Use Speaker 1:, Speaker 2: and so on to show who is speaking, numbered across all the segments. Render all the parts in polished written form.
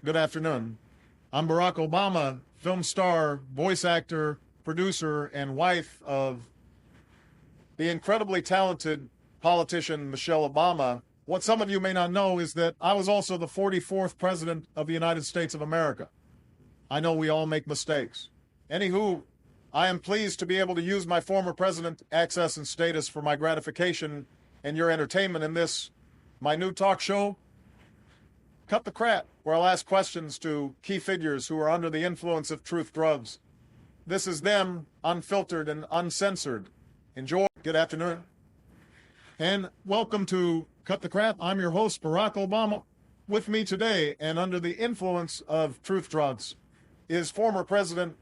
Speaker 1: Good afternoon. I'm Barack Obama, film star, voice actor, producer, and wife of the incredibly talented politician Michelle Obama. What some of you may not know is that I was also the 44th president of the United States of America. I know we all make mistakes. Anywho, I am pleased to be able to use my former president access and status for my gratification and your entertainment in this, my new talk show, Cut the Crap, where I'll ask questions to key figures who are under the influence of truth drugs. This is them, unfiltered and uncensored. Enjoy. Good afternoon. And welcome to Cut the Crap. I'm your host, Barack Obama. With me today, and under the influence of truth drugs, is former President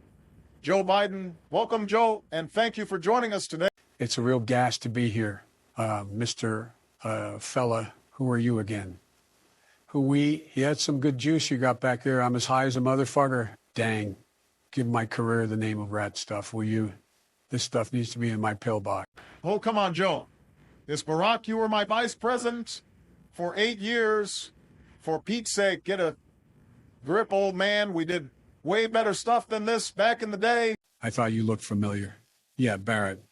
Speaker 1: Joe Biden. Welcome, Joe, and thank you for joining us today.
Speaker 2: It's a real gas to be here. Mr. Fella, who are you again? You had some good juice you got back there. I'm as high as a motherfucker. Dang. Give my career the name of rat stuff, will you? This stuff needs to be in my pillbox.
Speaker 1: Oh, come on, Joe. Is Barack, you were my vice president for 8 years. For Pete's sake, get a grip, old man. We did way better stuff than this back in the day.
Speaker 2: I thought you looked familiar. Yeah, Barrett.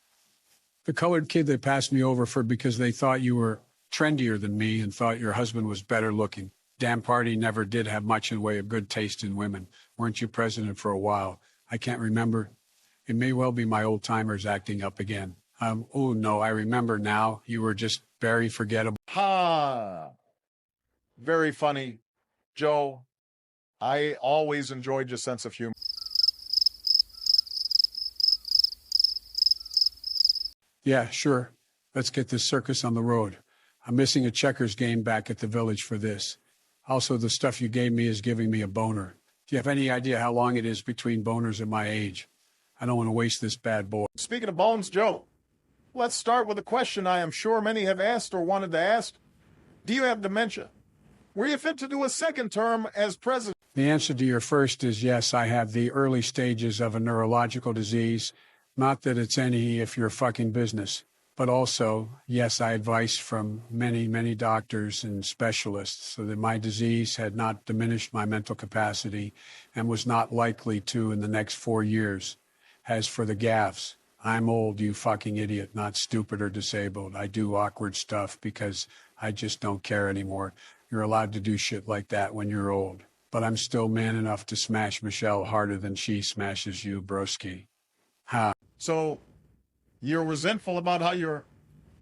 Speaker 2: The colored kid they passed me over for because they thought you were trendier than me and thought your husband was better looking. Damn party never did have much in the way of good taste in women. Weren't you president for a while? I can't remember. It may well be my old timers acting up again. Oh no, I remember now. You were just very forgettable.
Speaker 1: Ha! Very funny, Joe. I always enjoyed your sense of humor.
Speaker 2: Yeah, sure. Let's get this circus on the road. I'm missing a checkers game back at the village for this. Also, the stuff you gave me is giving me a boner. Do you have any idea how long it is between boners at my age? I don't want to waste this bad boy.
Speaker 1: Speaking of bones, Joe, let's start with a question I am sure many have asked or wanted to ask. Do you have dementia? Were you fit to do a second term as president?
Speaker 2: The answer to your first is yes, I have the early stages of a neurological disease. Not that it's any if you're fucking business. But also, yes, I advice from many, many doctors and specialists so that my disease had not diminished my mental capacity and was not likely to in the next 4 years. As for the gaffes, I'm old, you fucking idiot, not stupid or disabled. I do awkward stuff because I just don't care anymore. You're allowed to do shit like that when you're old. But I'm still man enough to smash Michelle harder than she smashes you, broski. Ha.
Speaker 1: So, you're resentful about how your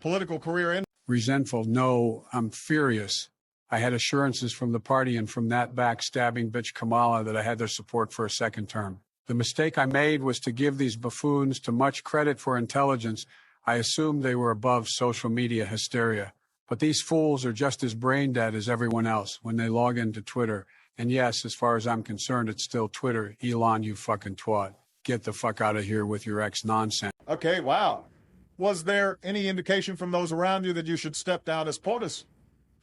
Speaker 1: political career ended?
Speaker 2: Resentful? No, I'm furious. I had assurances from the party and from that backstabbing bitch Kamala that I had their support for a second term. The mistake I made was to give these buffoons too much credit for intelligence. I assumed they were above social media hysteria. But these fools are just as brain dead as everyone else when they log into Twitter. And yes, as far as I'm concerned, it's still Twitter. Elon, you fucking twat. Get the fuck out of here with your ex-nonsense.
Speaker 1: Okay, wow. Was there any indication from those around you that you should step down as POTUS?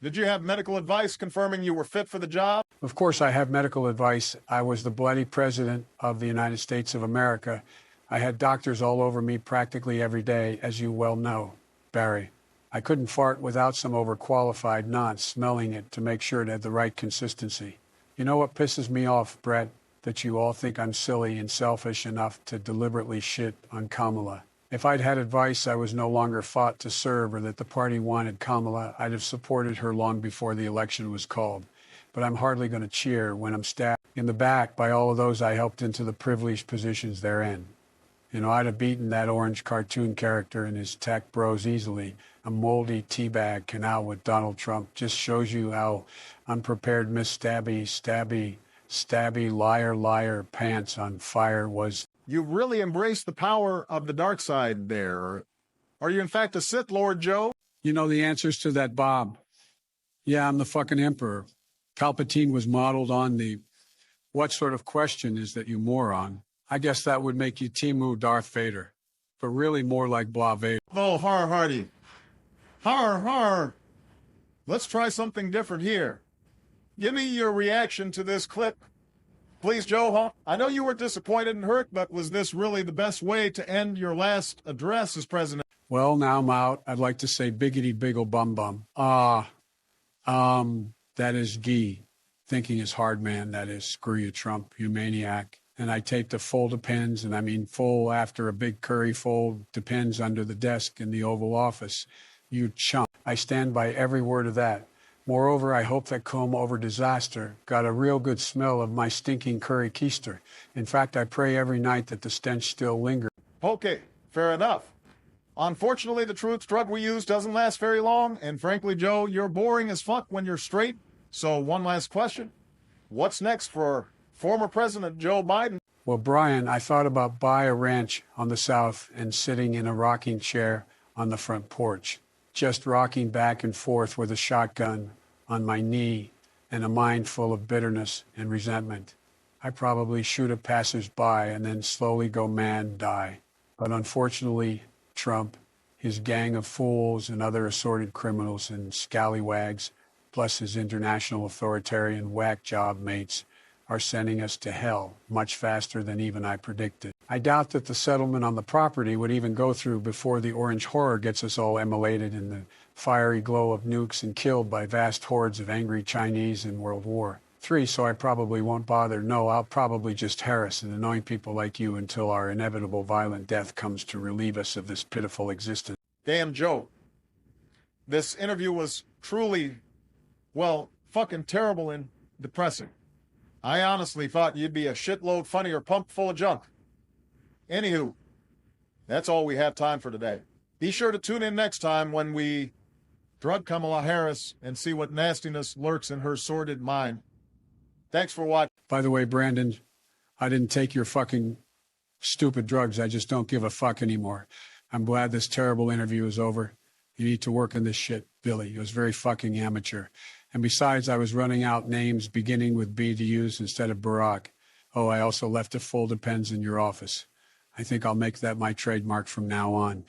Speaker 1: Did you have medical advice confirming you were fit for the job?
Speaker 2: Of course I have medical advice. I was the bloody president of the United States of America. I had doctors all over me practically every day, as you well know, Barry. I couldn't fart without some overqualified nonce smelling it to make sure it had the right consistency. You know what pisses me off, Brett? That you all think I'm silly and selfish enough to deliberately shit on Kamala. If I'd had advice I was no longer fought to serve or that the party wanted Kamala, I'd have supported her long before the election was called. But I'm hardly going to cheer when I'm stabbed in the back by all of those I helped into the privileged positions they're in. You know, I'd have beaten that orange cartoon character and his tech bros easily. A moldy teabag canal with Donald Trump just shows you how unprepared Miss Stabby, liar, pants on fire was.
Speaker 1: You really embraced the power of the dark side there. Are you in fact a Sith Lord, Joe?
Speaker 2: You know the answers to that, Bob. Yeah, I'm the fucking emperor. Palpatine was modeled on the what sort of question is that, you moron? I guess that would make you Timu Darth Vader, but really more like Blah Vader.
Speaker 1: Oh, har hardy. Har har. Let's try something different here. Give me your reaction to this clip. Please, Joe, huh? I know you were disappointed and hurt, but was this really the best way to end your last address as president?
Speaker 2: Well, now I'm out. I'd like to say biggity biggle bum bum. That is gee. Thinking is hard, man. That is, screw you, Trump, you maniac. And I taped a fold of pens, and I mean full after a big curry fold, depends under the desk in the Oval Office. You chump. I stand by every word of that. Moreover, I hope that comb-over disaster got a real good smell of my stinking curry keister. In fact, I pray every night that the stench still lingers.
Speaker 1: Okay, fair enough. Unfortunately, the truth drug we use doesn't last very long, and frankly, Joe, you're boring as fuck when you're straight. So one last question. What's next for former President Joe Biden?
Speaker 2: Well, Brian, I thought about buy a ranch on the South and sitting in a rocking chair on the front porch, just rocking back and forth with a shotgun on my knee and a mind full of bitterness and resentment. I probably shoot at passers-by and then slowly go mad and die. But unfortunately, Trump, his gang of fools and other assorted criminals and scallywags, plus his international authoritarian whack job mates, are sending us to hell much faster than even I predicted. I doubt that the settlement on the property would even go through before the orange horror gets us all immolated in the fiery glow of nukes and killed by vast hordes of angry Chinese in World War III, so I probably won't bother. No, I'll probably just harass and annoy people like you until our inevitable violent death comes to relieve us of this pitiful existence.
Speaker 1: Damn, Joe. This interview was truly, well, fucking terrible and depressing. I honestly thought you'd be a shitload funnier pumped full of junk. Anywho, that's all we have time for today. Be sure to tune in next time when we drug Kamala Harris and see what nastiness lurks in her sordid mind. Thanks for watching.
Speaker 2: By the way, Brandon, I didn't take your fucking stupid drugs. I just don't give a fuck anymore. I'm glad this terrible interview is over. You need to work on this shit, Billy. It was very fucking amateur. And besides, I was running out names beginning with B to use instead of Barack. Oh, I also left a fold of pens in your office. I think I'll make that my trademark from now on.